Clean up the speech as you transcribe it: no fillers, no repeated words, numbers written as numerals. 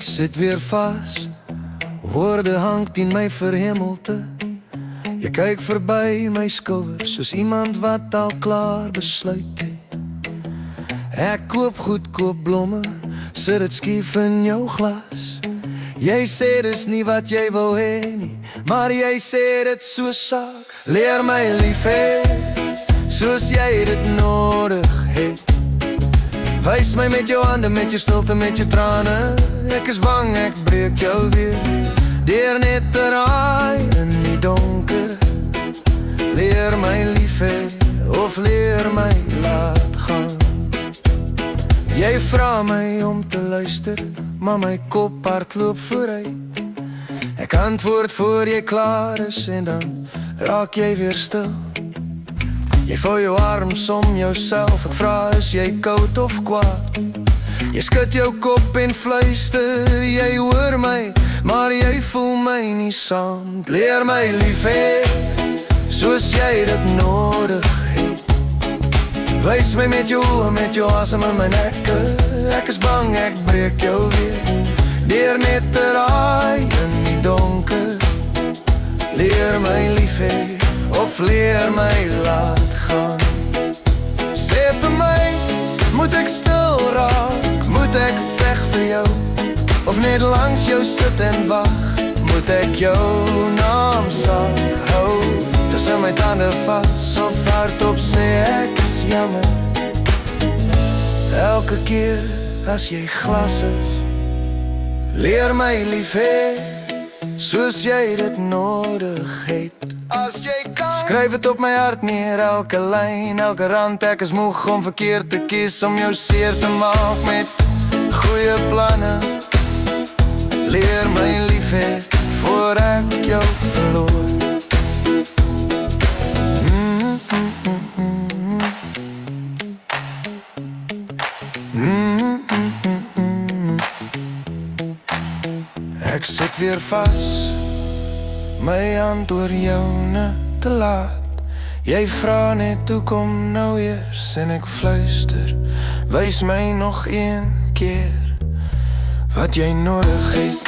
Ek sit weer vas, woorde hang teen my verhemelte. Jy kyk verby my skouer, soos iemand wat al klaar besluit het. Ek koop goedkoop blomme, sit dit skief in jou glas. Jy sê dis nie wat jy wil hê nie, maar jy sê dit so saak. Leer my lief hê, soos jy dit nodig het. Wys my met jou hande, met jou stilte, met jou trane. Ek is bang ek breek jou weer, deur net te raai in die donker. Leer my lief hê, of leer my laat gaan. Jy vra my om te luister, maar my kop hardloop vooruit. Ek antwoord voor jy klaar is en dan raak jy weer stil. Jy vou jou arms om jouself, ek vra is jy koud of kwaad. Jy skud jou kop en fluister, jy hoor my, maar jy voel my nie saam. Leer my lief hê, soos jy dit nodig het. Wys my met jou oë, met jou asem in my nekke. Ek is bang ek breek jou weer, deur net te raai in die donker. Leer my lief hê, of leer my laat gaan. Sê vir my, moet ek stil raak, moet ek veg vir jou, of net langs jou sit en wag. Moet ek jou naam saak hou, tussen my tande vas, of hardop sê ek is jammer. Elke keer as jy glas is, leer my lief hê, soos jy dit nodig het. As jy kan, skryf het op my hart neer, elke lyn, elke rand. Ek is moeg om verkeerd te kies, om jou seer te maak met goeie planne. Leer my lief hê, voor ek jou verloor. Ek sit weer vas, my hand oor joune te laat. Jy vra net hoekom nou eers, en ek fluister, wys my nog een keer wat jy nodig het.